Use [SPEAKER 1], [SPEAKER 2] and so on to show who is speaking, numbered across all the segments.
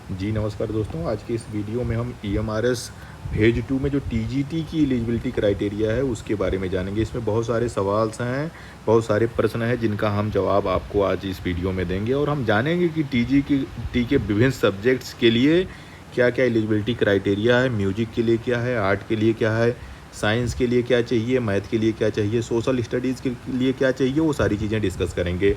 [SPEAKER 1] जी नमस्कार दोस्तों, आज के इस वीडियो में हम EMRS फेज 2 में जो TGT की एलिजिबिलिटी क्राइटेरिया है उसके बारे में जानेंगे। इसमें बहुत सारे सवाल हैं, बहुत सारे प्रश्न हैं जिनका हम जवाब आपको आज इस वीडियो में देंगे और हम जानेंगे कि TGT के विभिन्न सब्जेक्ट्स के लिए क्या-क्या एलिजिबिलिटी क्राइटेरिया है, म्यूजिक के लिए क्या है, आर्ट के लिए क्या है, साइंस के लिए क्या चाहिए, मैथ के लिए क्या चाहिए, सोशल स्टडीज़ के लिए क्या चाहिए, वो सारी चीज़ें डिस्कस करेंगे।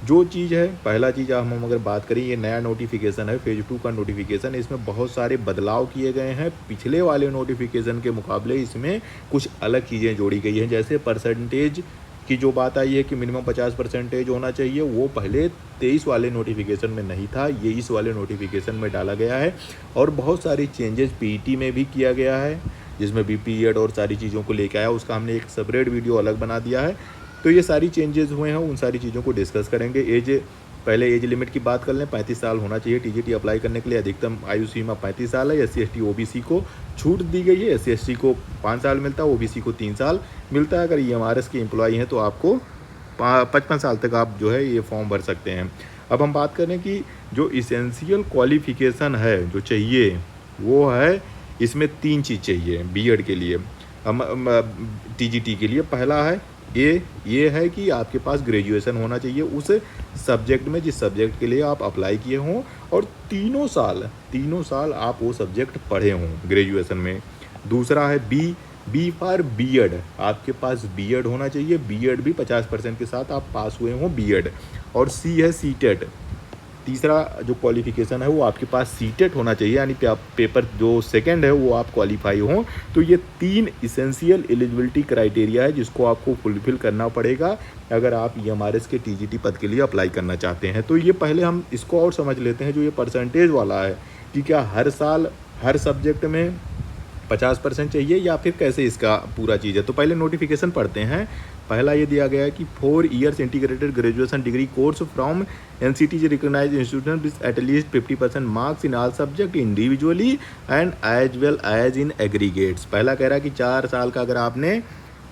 [SPEAKER 1] जो चीज़ है, पहला चीज़ हम अगर बात करें, ये नया नोटिफिकेशन है, फेज 2 का नोटिफिकेशन है। इसमें बहुत सारे बदलाव किए गए हैं। पिछले वाले नोटिफिकेशन के मुकाबले इसमें कुछ अलग चीज़ें जोड़ी गई हैं। जैसे परसेंटेज की जो बात आई है कि मिनिमम 50% होना चाहिए, वो पहले 23 वाले नोटिफिकेशन में नहीं था, ये इस वाले नोटिफिकेशन में डाला गया है। और बहुत सारी चेंजेस PET में भी किया गया है, जिसमें BPED और सारी चीज़ों को लेके आया, उसका हमने एक सेपरेट वीडियो अलग बना दिया है। तो ये सारी चेंजेस हुए हैं, उन सारी चीज़ों को डिस्कस करेंगे। पहले एज लिमिट की बात कर लें, 35 साल होना चाहिए। TGT अप्लाई करने के लिए अधिकतम आयु सीमा 35 साल है। SC ST OBC को छूट दी गई है। SC ST को 5 साल मिलता है, OBC को 3 साल मिलता है। अगर EMRS के एम्प्लॉई हैं तो आपको 55 साल तक आप जो है ये फॉर्म भर सकते हैं। अब हम बात करें कि जो इसेंशियल क्वालिफिकेशन है जो चाहिए, वो है, इसमें 3 चीज़ चाहिए BEd के लिए, TGT के लिए। पहला है ये है कि आपके पास ग्रेजुएशन होना चाहिए उस सब्जेक्ट में जिस सब्जेक्ट के लिए आप अप्लाई किए हों, और तीनों साल आप वो सब्जेक्ट पढ़े हों ग्रेजुएशन में। दूसरा है बी फॉर BEd, आपके पास BEd होना चाहिए। BEd भी 50% के साथ आप पास हुए हों BEd। और C है CTET। तीसरा जो क्वालिफिकेशन है वो आपके पास CTET होना चाहिए, यानी पेपर जो सेकंड है वो आप क्वालिफाई हों। तो ये 3 इसेंशियल एलिजिबिलिटी क्राइटेरिया है जिसको आपको फुलफिल करना पड़ेगा अगर आप EMRS के TGT पद के लिए अप्लाई करना चाहते हैं। तो ये पहले हम इसको और समझ लेते हैं, जो ये परसेंटेज वाला है, कि क्या हर साल हर सब्जेक्ट में 50% चाहिए या फिर कैसे इसका पूरा चीज़ है। तो पहले नोटिफिकेशन पढ़ते हैं। पहला ये दिया गया है कि 4 years integrated graduation degree course from NCTG recognised institution with at least 50% marks in all subject individually and as well as in aggregates. पहला कह रहा है कि 4 साल का अगर आपने,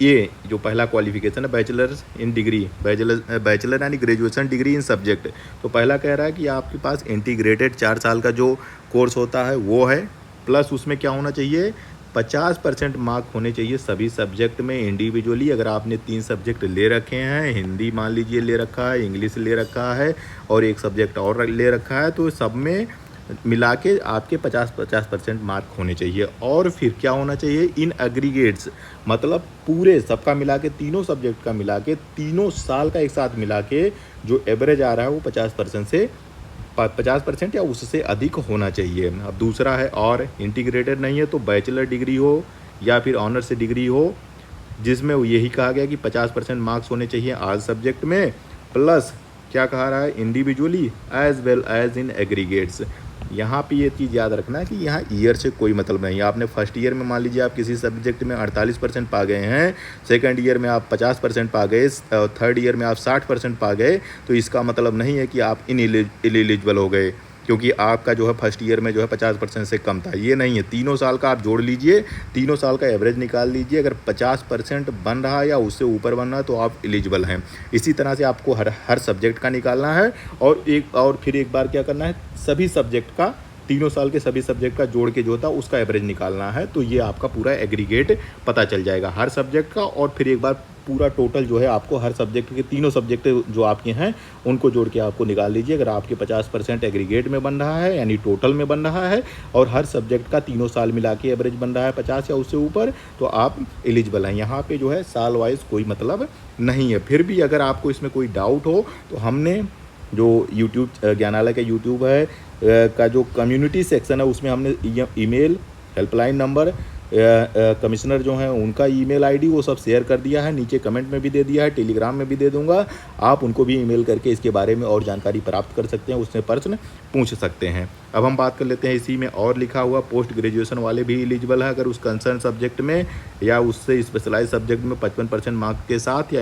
[SPEAKER 1] ये जो पहला क्वालिफिकेशन है बैचलर्स इन डिग्री, बैचलर यानी ग्रेजुएशन डिग्री इन सब्जेक्ट, तो पहला कह रहा है कि आपके पास इंटीग्रेटेड 4 साल का जो कोर्स होता है वो है, प्लस उसमें क्या होना चाहिए, 50% मार्क होने चाहिए सभी सब्जेक्ट में इंडिविजुअली। अगर आपने 3 सब्जेक्ट ले रखे हैं, हिंदी मान लीजिए ले रखा है, इंग्लिश ले रखा है और एक सब्जेक्ट और ले रखा है, तो सब में मिला के आपके 50% मार्क होने चाहिए। और फिर क्या होना चाहिए, इन एग्रीगेट्स, मतलब पूरे सबका मिला के, तीनों सब्जेक्ट का मिला के, तीनों साल का एक साथ मिला के जो एवरेज आ रहा है वो 50% या उससे अधिक होना चाहिए। अब दूसरा है, और इंटीग्रेटेड नहीं है तो बैचलर डिग्री हो या फिर ऑनर्स डिग्री हो, जिसमें यही कहा गया कि 50% मार्क्स होने चाहिए आज सब्जेक्ट में, प्लस क्या कहा रहा है, individually as well as in aggregates. यहाँ पे ये चीज़ याद रखना है कि यहाँ ईयर से कोई मतलब नहीं है। आपने फर्स्ट ईयर में मान लीजिए आप किसी सब्जेक्ट में 48% पा गए हैं, सेकंड ईयर में आप 50% पा गए, थर्ड ईयर में आप 60% पा गए, तो इसका मतलब नहीं है कि आप इनएलिजिबल हो गए, क्योंकि आपका जो है फर्स्ट ईयर में जो है 50% से कम था। ये नहीं है, तीनों साल का आप जोड़ लीजिए, तीनों साल का एवरेज निकाल लीजिए। अगर 50% बन रहा है या उससे ऊपर बन रहा है तो आप एलिजिबल हैं। इसी तरह से आपको हर सब्जेक्ट का निकालना है, और फिर एक बार क्या करना है, सभी सब्जेक्ट का, तीनों साल के सभी सब्जेक्ट का जोड़ के जो था उसका एवरेज निकालना है। तो ये आपका पूरा एग्रीगेट पता चल जाएगा हर सब्जेक्ट का, और फिर एक बार पूरा टोटल जो है आपको हर सब्जेक्ट के, तीनों सब्जेक्ट जो आपके हैं उनको जोड़ के आपको निकाल लीजिए। अगर आपके 50% एग्रीगेट में बन रहा है यानी टोटल में बन रहा है, और हर सब्जेक्ट का तीनों साल मिला के एवरेज बन रहा है 50 या उससे ऊपर, तो आप एलिजिबल हैं। यहाँ पे जो है साल वाइज कोई मतलब नहीं है। फिर भी अगर आपको इसमें कोई डाउट हो तो हमने जो यूट्यूब, ज्ञानालय का यूट्यूब है का जो कम्युनिटी सेक्शन है उसमें हमने ईमेल, हेल्पलाइन नंबर, कमिश्नर जो हैं उनका ईमेल आईडी वो सब शेयर कर दिया है, नीचे कमेंट में भी दे दिया है, टेलीग्राम में भी दे दूंगा। आप उनको भी ईमेल करके इसके बारे में और जानकारी प्राप्त कर सकते हैं, उससे प्रश्न पूछ सकते हैं। अब हम बात कर लेते हैं, इसी में और लिखा हुआ पोस्ट ग्रेजुएशन वाले भी एलिजिबल है अगर उस कंसर्न सब्जेक्ट में या उससे स्पेशलाइज सब्जेक्ट में 55% मार्क्स के साथ या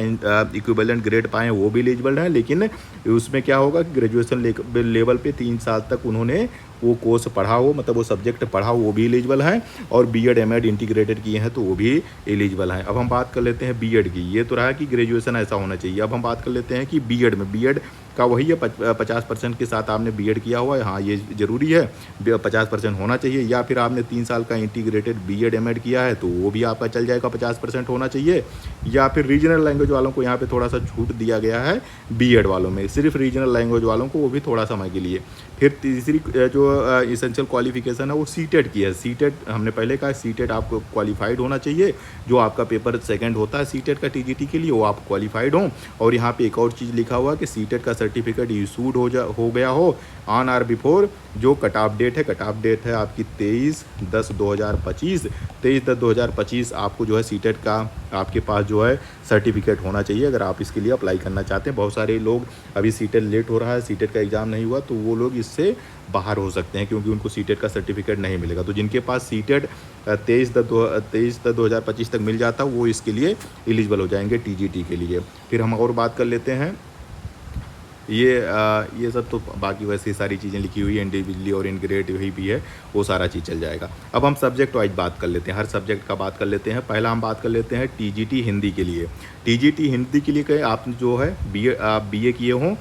[SPEAKER 1] इक्विवेलेंट ग्रेड पाएँ, वो भी एलिजिबल हैं। लेकिन उसमें क्या होगा कि ग्रेजुएशन लेवल पे 3 साल तक उन्होंने वो कोर्स पढ़ा हो, मतलब वो सब्जेक्ट पढ़ा हो, वो भी एलिजिबल हैं। और BEd MAd इंटीग्रेटेड किए हैं तो वो भी एलिजिबल हैं। अब हम बात कर लेते हैं BEd की। ये तो रहा कि ग्रेजुएशन ऐसा होना चाहिए। अब हम बात कर लेते हैं कि BEd में, BEd का वही है 50% के साथ आपने बीएड किया हुआ है, हाँ ये ज़रूरी है, 50% होना चाहिए। या फिर आपने 3 साल का इंटीग्रेटेड बीएड एमएड किया है तो वो भी आपका चल जाएगा, 50% होना चाहिए। या फिर रीजनल लैंग्वेज वालों को यहाँ पे थोड़ा सा छूट दिया गया है, बीएड वालों में सिर्फ रीजनल लैंग्वेज वालों को, वो भी थोड़ा समय के लिए। फिर तीसरी जो इसेंशियल क्वालिफिकेशन है वो सीटेट की है। सीटेट हमने पहले कहा, सीटेट आपको क्वालिफाइड होना चाहिए, जो आपका पेपर सेकंड होता है सीटेट का टीजीटी के लिए, वो आप क्वालिफाइड हो। और यहाँ पे एक और चीज़ लिखा हुआ है कि सीटेट का सर्टिफिकेट इशूड हो गया हो ऑन आर बिफोर जो कट ऑफ डेट है। कट ऑफ डेट है आपकी 23/10/2025। 23/10/2025 आपको जो है सीटेट का आपके पास जो है सर्टिफिकेट होना चाहिए, अगर आप इसके लिए अप्लाई करना चाहते हैं। बहुत सारे लोग अभी सीटेट लेट हो रहा है, सीटेट का एग्ज़ाम नहीं हुआ, तो वो लोग इससे बाहर हो सकते हैं क्योंकि उनको सीटेट का सर्टिफिकेट नहीं मिलेगा। तो जिनके पास सीटेट 23/10/2025 तक मिल जाता वो इसके लिए एलिजिबल हो जाएंगे टीजीटी के लिए। फिर हम और बात कर लेते हैं, ये सब तो बाकी वैसे सारी चीज़ें लिखी हुई है, इंडिविजुअली और इन ग्रेड वही भी है, वो सारा चीज़ चल जाएगा। अब हम सब्जेक्ट वाइज बात कर लेते हैं, हर सब्जेक्ट का बात कर लेते हैं। पहला हम बात कर लेते हैं टीजीटी हिंदी के लिए। टीजीटी हिंदी के लिए कहें आप जो है आप बीए किए हों,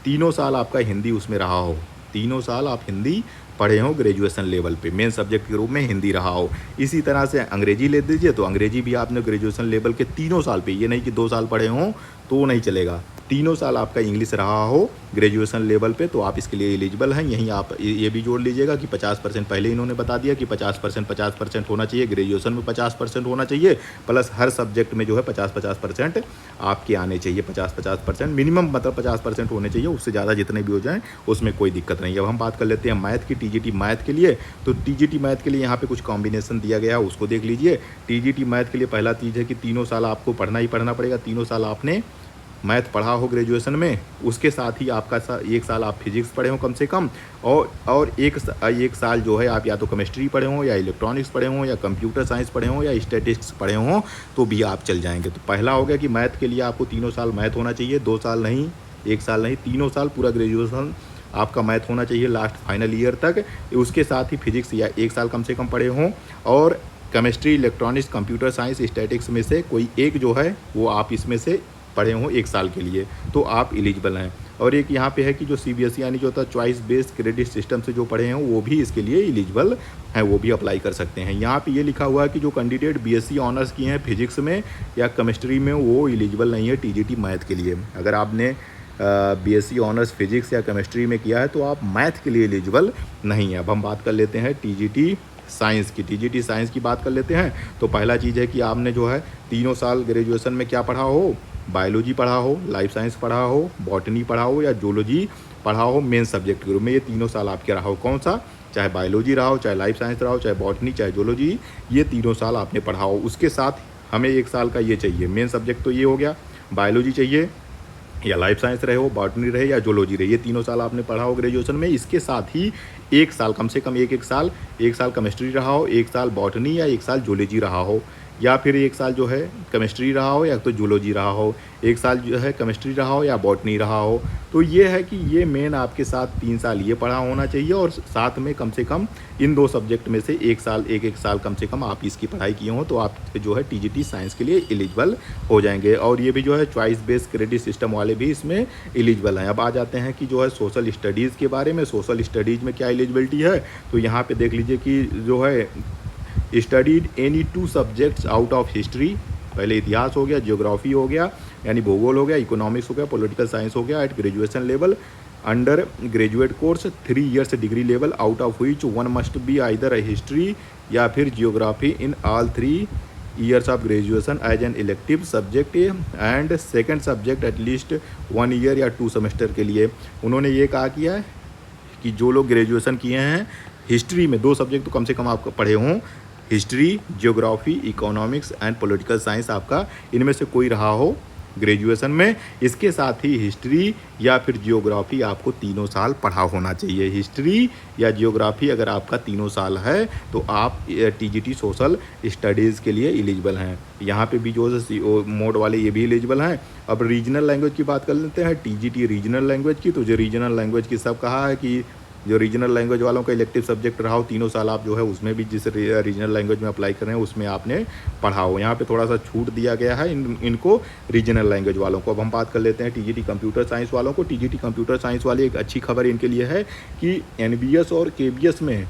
[SPEAKER 1] 3 साल आपका हिंदी उसमें रहा हो, 3 साल आप हिंदी पढ़े हों ग्रेजुएशन लेवल पे, मेन सब्जेक्ट के रूप में हिंदी रहा हो। इसी तरह से अंग्रेजी ले दीजिए तो अंग्रेजी भी आपने ग्रेजुएशन लेवल के 3 साल पे, ये नहीं कि 2 साल पढ़े हों तो नहीं चलेगा, 3 साल आपका इंग्लिश रहा हो ग्रेजुएशन लेवल पे तो आप इसके लिए एलिजिबल हैं। यहीं आप ये भी जोड़ लीजिएगा कि 50%, पहले इन्होंने बता दिया कि 50% होना चाहिए, ग्रेजुएशन में 50% होना चाहिए, प्लस हर सब्जेक्ट में जो है 50% आपके आने चाहिए, 50% मिनिमम, मतलब 50% होने चाहिए, उससे ज़्यादा जितने भी हो जाएँ उसमें कोई दिक्कत नहीं है। अब हम बात कर लेते हैं मैथ की, टीजीटी मैथ के लिए। तो टीजीटी मैथ के लिए यहाँ पे कुछ कॉम्बिनेशन दिया गया है, उसको देख लीजिए। टीजीटी मैथ के लिए पहला चीज़ है कि 3 साल आपको पढ़ना ही पढ़ना पड़ेगा, 3 साल आपने मैथ पढ़ा हो ग्रेजुएशन में, उसके साथ ही आपका 1 साल आप फिजिक्स पढ़े हो कम से कम, और एक साल जो है आप या तो केमिस्ट्री पढ़े हों या इलेक्ट्रॉनिक्स पढ़े हों या कंप्यूटर साइंस पढ़े हों या स्टैटिस्टिक्स पढ़े हों तो भी आप चल जाएंगे। तो पहला हो गया कि मैथ के लिए आपको 3 साल मैथ होना चाहिए, 2 साल नहीं, 1 साल नहीं, 3 साल पूरा ग्रेजुएशन आपका मैथ होना चाहिए लास्ट फाइनल ईयर तक। उसके साथ ही फिजिक्स या 1 साल कम से कम पढ़े हों, और chemistry, electronics, computer science, statics में से कोई एक जो है वो आप इसमें से पढ़े हों 1 साल के लिए तो आप एलिजिबल हैं। और एक यहाँ पे है कि जो सीबीएसई यानी जो होता है चॉइस बेस्ड क्रेडिट सिस्टम से जो पढ़े हैं वो भी इसके लिए एलिजिबल हैं, वो भी अप्लाई कर सकते हैं। यहाँ पे ये लिखा हुआ है कि जो कैंडिडेट बीएससी ऑनर्स किए हैं फिजिक्स में या केमिस्ट्री में वो एलिजिबल नहीं है टीजीटी मैथ के लिए। अगर आपने बीएससी ऑनर्स फिजिक्स या केमिस्ट्री में किया है तो आप मैथ के लिए एलिजिबल नहीं है। अब हम बात कर लेते हैं टीजीटी साइंस की। टीजीटी साइंस की बात कर लेते हैं तो पहला चीज़ है कि आपने जो है 3 साल ग्रेजुएशन में क्या पढ़ा हो, बायोलॉजी पढ़ा हो, लाइफ साइंस पढ़ा हो, बॉटनी पढ़ा हो या जूलॉजी पढ़ा हो मेन सब्जेक्ट के रूप में, ये 3 साल आपके रहा हो। कौन सा, चाहे बायोलॉजी रहा हो, चाहे लाइफ साइंस रहा हो, चाहे बॉटनी, चाहे जूलॉजी, ये 3 साल आपने पढ़ा हो। उसके साथ हमें 1 साल का ये चाहिए, मेन सब्जेक्ट तो ये हो गया, बायोलॉजी चाहिए या लाइफ साइंस रहे हो, बॉटनी रहे या जूलॉजी रहे, ये 3 साल आपने पढ़ा हो ग्रेजुएशन में। इसके साथ ही 1 साल कम से कम, एक साल केमिस्ट्री रहा हो, 1 साल बॉटनी या 1 साल जूलॉजी रहा हो, या फिर 1 साल जो है केमिस्ट्री रहा हो या तो जूलॉजी रहा हो, 1 साल जो है केमिस्ट्री रहा हो या बॉटनी रहा हो। तो ये है कि ये मेन आपके साथ 3 साल ये पढ़ा होना चाहिए और साथ में कम से कम इन 2 सब्जेक्ट में से 1 साल कम से कम आप इसकी पढ़ाई किए हों तो आप जो है टीजीटी साइंस के लिए एलिजिबल हो जाएंगे। और ये भी जो है चॉइस बेस्ड क्रेडिट सिस्टम वाले भी इसमें एलिजिबल हैं। अब आ जाते हैं कि जो है सोशल स्टडीज़ के बारे में। सोशल स्टडीज़ में क्या एलिजिबिलिटी है, तो यहाँ पे देख लीजिए कि जो है studied any 2 subjects out of history, पहले इतिहास हो गया, ज्योग्राफी हो गया यानी भूगोल हो गया, इकोनॉमिक्स हो गया, पॉलिटिकल साइंस हो गया at graduation level undergraduate course 3 years degree level out of which 1 must be either a history या फिर geography in all 3 years of graduation as an elective subject and second subject at least 1 year या 2 semester के लिए। उन्होंने ये कहा किया है कि जो लोग ग्रेजुएशन किए हैं हिस्ट्री में 2 सब्जेक्ट तो कम से कम आप पढ़े हों, history, geography, economics and political science आपका इनमें से कोई रहा हो ग्रेजुएशन में। इसके साथ ही हिस्ट्री या फिर जियोग्राफी आपको 3 साल पढ़ा होना चाहिए। हिस्ट्री या जियोग्राफी अगर आपका 3 साल है तो आप टीजीटी सोशल स्टडीज़ के लिए एलिजिबल हैं। यहाँ पे भी जो मोड वाले ये भी एलिजिबल हैं। अब रीजनल लैंग्वेज की बात कर लेते हैं, टीजीटी रीजनल लैंग्वेज की। तो जो रीजनल लैंग्वेज की सब कहा है कि जो रीजनल लैंग्वेज वालों का इलेक्टिव सब्जेक्ट रहा हो, तीनों साल आप जो है उसमें भी जिस रीजनल लैंग्वेज में अप्लाई कर रहे हैं उसमें आपने पढ़ा हो। यहाँ पे थोड़ा सा छूट दिया गया है इनको रीजनल लैंग्वेज वालों को। अब हम बात कर लेते हैं टीजीटी कंप्यूटर साइंस वालों को। टीजीटी कंप्यूटर साइंस वाले, एक अच्छी खबर इनके लिए है कि एनबीएस और केबीएस में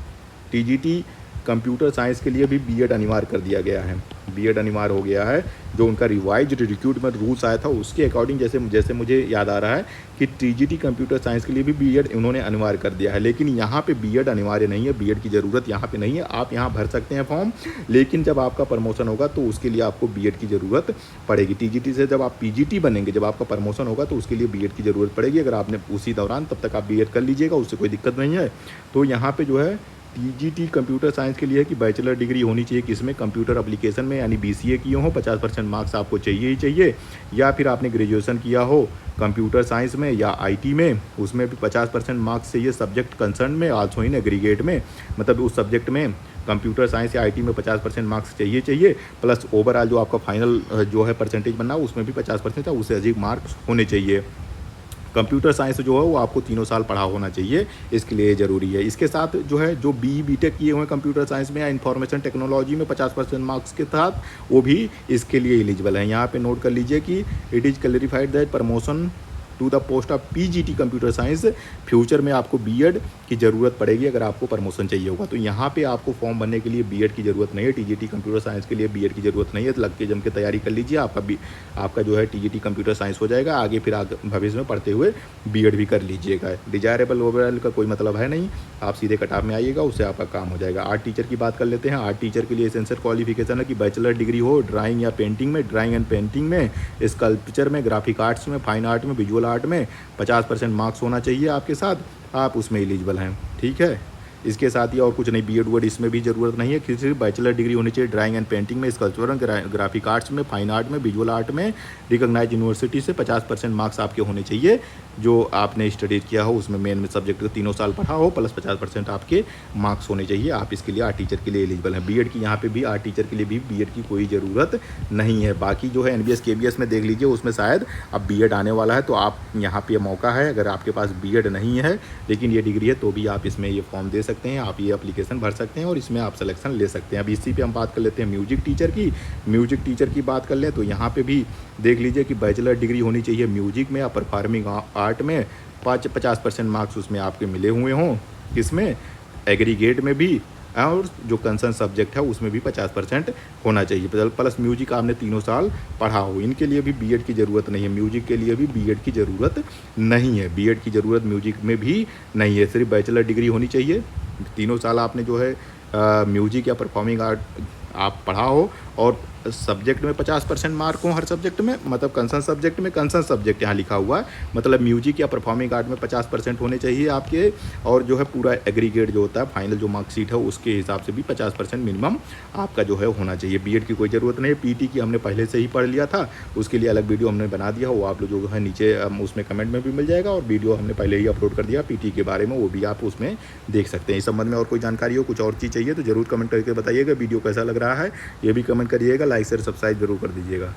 [SPEAKER 1] टीजीटी कंप्यूटर साइंस के लिए भी बीएड अनिवार्य कर दिया गया है। बीएड अनिवार्य हो गया है। जो उनका रिवाइज्ड रिक्रूटमेंट रूल्स आया था उसके अकॉर्डिंग जैसे मुझे याद आ रहा है कि टीजीटी कंप्यूटर साइंस के लिए भी बीएड उन्होंने अनिवार्य कर दिया है। लेकिन यहाँ पे बीएड अनिवार्य नहीं है, बीएड की ज़रूरत यहाँ पे नहीं है। आप यहाँ भर सकते हैं फॉर्म, लेकिन जब आपका प्रमोशन होगा तो उसके लिए आपको बीएड की ज़रूरत पड़ेगी। टीजीटी से जब आप पीजीटी बनेंगे, जब आपका प्रमोशन होगा तो उसके लिए बीएड की ज़रूरत पड़ेगी। अगर आपने उसी दौरान, तब तक आप बीएड कर लीजिएगा, उससे कोई दिक्कत नहीं है। तो यहाँ पर जो है टीजीटी कंप्यूटर साइंस के लिए है कि बैचलर डिग्री होनी चाहिए किसमें, कंप्यूटर एप्लीकेशन में, यानी बीसीए किए हो, 50% मार्क्स आपको चाहिए ही चाहिए। या फिर आपने ग्रेजुएशन किया हो कंप्यूटर साइंस में या आईटी में, उसमें भी 50% मार्क्स चाहिए। सब्जेक्ट कंसर्न में आल्सो इन एग्रीगेट में, मतलब उस सब्जेक्ट में कंप्यूटर साइंस या आईटी में 50% मार्क्स चाहिए, प्लस ओवरऑल जो आपका फाइनल जो है परसेंटेज बनना उसमें भी 50% था, उससे अधिक मार्क्स होने चाहिए। कंप्यूटर साइंस जो है वो आपको तीनों साल पढ़ा होना चाहिए, इसके लिए ज़रूरी है। इसके साथ जो है जो बीटेक किए हुए हैं कंप्यूटर साइंस में या इंफॉर्मेशन टेक्नोलॉजी में 50% मार्क्स के साथ, वो भी इसके लिए एलिजिबल है। यहाँ पे नोट कर लीजिए कि it is clarified that promotion to the post of PGT computer science, future में आपको बीएड की ज़रूरत पड़ेगी अगर आपको प्रमोशन चाहिए होगा। तो यहाँ पे आपको फॉर्म भरने के लिए बीएड की ज़रूरत नहीं है। टीजीटी कंप्यूटर साइंस के लिए बीएड की ज़रूरत नहीं है। तो लग के जम के तैयारी कर लीजिए, आपका जो है टीजीटी कंप्यूटर साइंस हो जाएगा। आगे फिर भविष्य में पढ़ते हुए बीएड भी कर लीजिएगा। डिजायरेबल ओवरऑल का कोई मतलब है नहीं, आप सीधे कटाव में आइएगा, उससे आपका काम हो जाएगा। आर्ट टीचर की बात कर लेते हैं। आर्ट टीचर के लिए एसेंशियल क्वालिफिकेशन है कि बैचलर डिग्री हो ड्राइंग या पेंटिंग में, ड्राइंग एंड पेंटिंग में, स्कल्पचर में, ग्राफिक आर्ट्स में, फाइन आर्ट में, विजुअल आर्ट में 50% मार्क्स होना चाहिए आपके साथ, आप उसमें एलिजिबल हैं। ठीक है, इसके साथ ही और कुछ नहीं, बीएड वर्ड इसमें भी ज़रूरत नहीं है। सिर्फ बैचलर डिग्री होनी चाहिए ड्राइंग एंड पेंटिंग में, स्कल्पचर में, ग्राफिक आर्ट्स में, फाइन आर्ट में, विजुअल आर्ट में, रिकॉग्नाइज यूनिवर्सिटी से 50% मार्क्स आपके होने चाहिए। जो आपने स्टडी किया हो उसमें मेन में सब्जेक्ट को तीनों साल पढ़ा हो, प्लस 50% आपके मार्क्स होने चाहिए। आप इसके लिए आर्ट टीचर के लिए एलिजिबल हैं। बीएड की यहाँ पे भी, आर्ट टीचर के लिए भी बीएड की कोई ज़रूरत नहीं है। बाकी जो है एनबीएस केबीएस में देख लीजिए, उसमें शायद अब बीएड आने वाला है, तो आप यहाँ पे मौका है। अगर आपके पास बीएड नहीं है लेकिन ये डिग्री है तो भी आप इसमें ये फॉर्म दे सकते हैं, आप ये एप्लीकेशन भर सकते हैं और इसमें आप सिलेक्शन ले सकते हैं। अब इसी पे हम बात कर लेते हैं म्यूजिक टीचर की। म्यूजिक टीचर की बात कर लें तो यहाँ पे भी देख लीजिए कि बैचलर डिग्री होनी चाहिए म्यूजिक में या परफॉर्मिंग आर्ट में, 50% मार्क्स उसमें आपके मिले हुए हों, किसमें, एग्रीगेट में भी, और जो कंसर्न सब्जेक्ट है उसमें भी 50% होना चाहिए। प्लस म्यूजिक आपने तीनों साल पढ़ा हो। इनके लिए भी बीएड की ज़रूरत नहीं है। म्यूजिक के लिए भी बीएड की ज़रूरत नहीं है। बीएड की ज़रूरत म्यूजिक में भी नहीं है। सिर्फ बैचलर डिग्री होनी चाहिए, तीनों साल आपने जो है म्यूजिक या परफॉर्मिंग आर्ट आप पढ़ा हो, और सब्जेक्ट में 50% मार्क हो हर सब्जेक्ट में, मतलब कंसर्न सब्जेक्ट में, कंसर्न सब्जेक्ट यहाँ लिखा हुआ है, मतलब म्यूजिक या परफॉर्मिंग आर्ट में 50% होने चाहिए आपके। और जो है पूरा एग्रीगेट जो होता है, फाइनल जो मार्कशीट है उसके हिसाब से भी 50% मिनिमम आपका जो है होना चाहिए। बीएड की कोई ज़रूरत नहीं है। पीटी की हमने पहले से ही पढ़ लिया था, उसके लिए अलग वीडियो हमने बना दिया, वो आप लोग जो है नीचे उसमें कमेंट में भी मिल जाएगा, और वीडियो हमने पहले ही अपलोड कर दिया पीटी के बारे में, वो भी आप उसमें देख सकते हैं। इस संबंध में और कोई जानकारी हो, कुछ और चीज़ चाहिए तो ज़रूर कमेंट करके बताइएगा। वीडियो कैसा लग रहा है ये भी कमेंट करिएगा, लाइक शेयर सब्सक्राइब जरूर कर दीजिएगा।